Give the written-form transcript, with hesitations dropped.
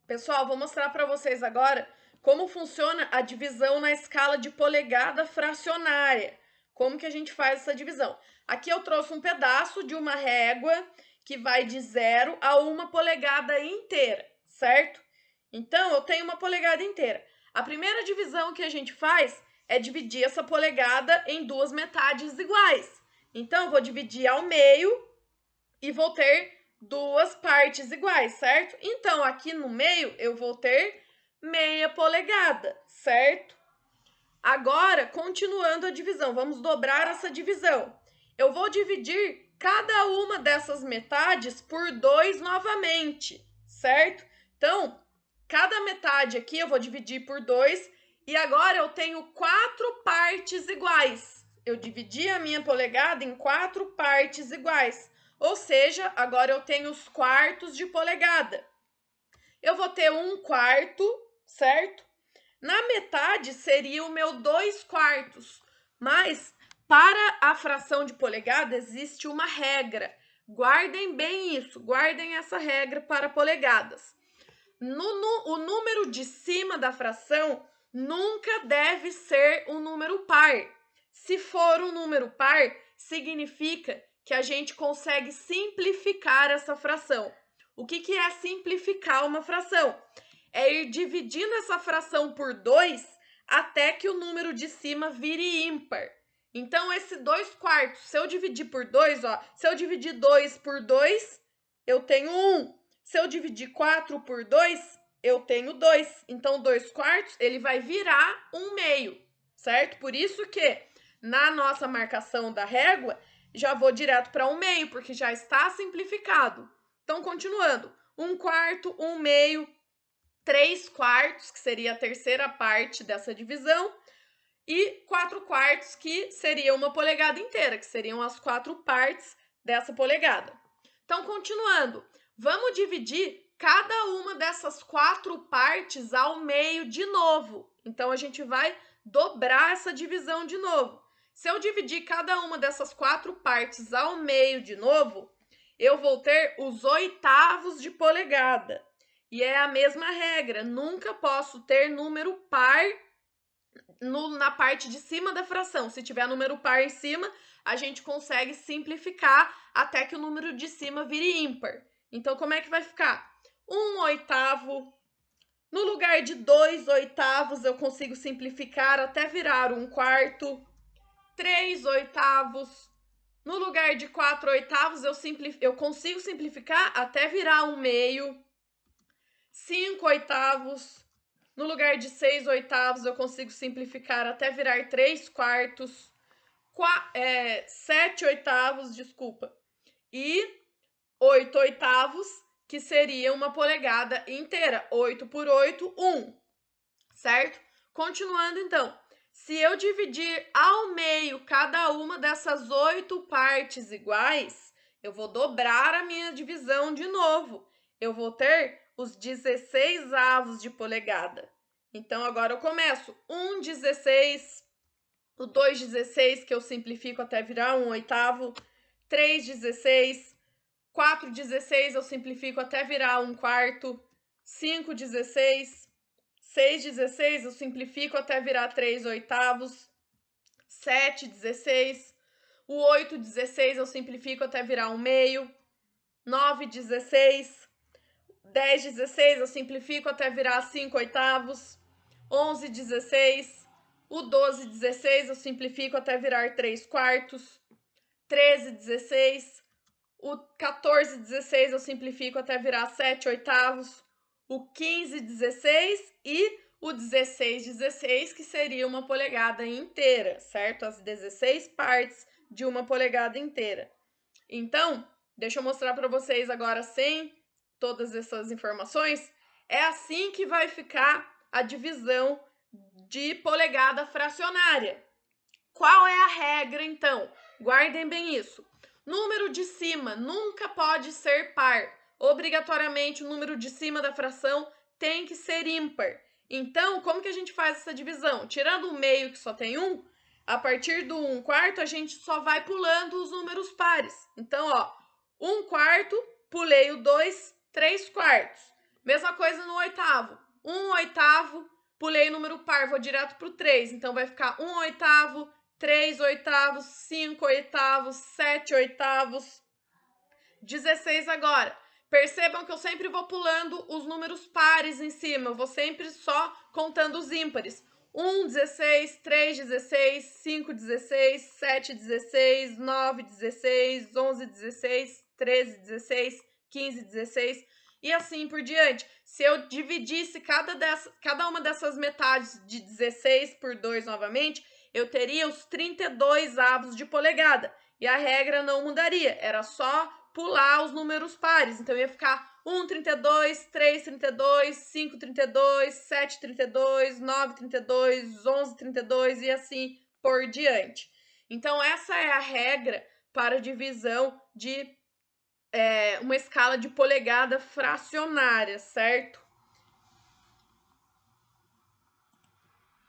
Pessoal, vou mostrar para vocês agora como funciona a divisão na escala de polegada fracionária. Como que a gente faz essa divisão? Aqui eu trouxe um pedaço de uma régua que vai de 0 a 1 polegada inteira, certo? Então, eu tenho uma polegada inteira. A primeira divisão que a gente faz é dividir essa polegada em duas metades iguais. Então, eu vou dividir ao meio e vou ter duas partes iguais, certo? Então, aqui no meio, eu vou ter meia polegada, certo? Agora, continuando a divisão, vamos dobrar essa divisão. Eu vou dividir cada uma dessas metades por 2 novamente, certo? Então, cada metade aqui eu vou dividir por 2 e agora eu tenho 4 partes iguais. Eu dividi a minha polegada em 4 partes iguais. Ou seja, agora eu tenho os quartos de polegada. Eu vou ter 1/4, certo? Na metade seria o meu 2/4, mas para a fração de polegada existe uma regra. Guardem bem isso, guardem essa regra para polegadas. O número de cima da fração nunca deve ser um número par. Se for um número par, significa que a gente consegue simplificar essa fração. O que é simplificar uma fração? É ir dividindo essa fração por 2 até que o número de cima vire ímpar. Então, esse 2/4, se eu dividir por 2, ó, se eu dividir 2 por 2, eu tenho 1. Se eu dividir 4 por 2, eu tenho 2. Então, 2/4, ele vai virar 1/2, certo? Por isso que, na nossa marcação da régua, já vou direto para 1/2, porque já está simplificado. Então, continuando. 1/4, 1/2, 3/4, que seria a terceira parte dessa divisão, e 4/4, que seria uma polegada inteira, que seriam as 4 partes dessa polegada. Então, continuando, vamos dividir cada uma dessas 4 partes ao meio de novo. Então, a gente vai dobrar essa divisão de novo. Se eu dividir cada uma dessas 4 partes ao meio de novo, eu vou ter os oitavos de polegada. E é a mesma regra, nunca posso ter número par na parte de cima da fração. Se tiver número par em cima, a gente consegue simplificar até que o número de cima vire ímpar. Então, como é que vai ficar? 1/8. No lugar de 2/8, eu consigo simplificar até virar 1/4. 3/8. No lugar de 4/8, eu consigo simplificar até virar 1/2. 5/8. No lugar de 6/8, eu consigo simplificar até virar 3/4. 7/8, desculpa. E 8/8, que seria uma polegada inteira. 8 por 8, 1. Certo? Continuando, então. Se eu dividir ao meio cada uma dessas 8 partes iguais, eu vou dobrar a minha divisão de novo. Eu vou ter os 16avos de polegada. Então, agora eu começo. 1/16, o 2/16, que eu simplifico até virar 1/8, 3/16, 4/16, eu simplifico até virar 1/4, 5/16, 6/16, eu simplifico até virar 3/8, 7/16, o 8/16, eu simplifico até virar 1/2, 9/16, 10/16, eu simplifico até virar 5/8, 11/16, o 12/16, eu simplifico até virar 3/4, 13/16, o 14/16, eu simplifico até virar 7/8, o 15/16 e o 16/16, que seria uma polegada inteira, certo? As 16 partes de uma polegada inteira. Então, deixa eu mostrar para vocês agora sem todas essas informações. É assim que vai ficar a divisão de polegada fracionária. Qual é a regra, então? Guardem bem isso. Número de cima nunca pode ser par. Obrigatoriamente, o número de cima da fração tem que ser ímpar. Então, como que a gente faz essa divisão? Tirando o meio, que só tem 1, a partir do 1/4, a gente só vai pulando os números pares. Então, ó, 1/4, pulei o 2, 3/4. Mesma coisa no oitavo. 1/8, pulei o número par, vou direto pro 3. Então, vai ficar 1/8, 3/8, 5/8, 7/8, 16 agora. Percebam que eu sempre vou pulando os números pares em cima. Eu vou sempre só contando os ímpares. 1, 16, 3, 16, 5, 16, 7, 16, 9, 16, 11, 16, 13, 16, 15, 16 e assim por diante. Se eu dividisse cada uma dessas metades de 16 por 2 novamente, eu teria os 32 avos de polegada. E a regra não mudaria, era só pular os números pares. Então ia ficar 1/32, 3/32, 5/32, 7/32, 9/32, 11/32 e assim por diante. Então essa é a regra para divisão de uma escala de polegada fracionária, certo?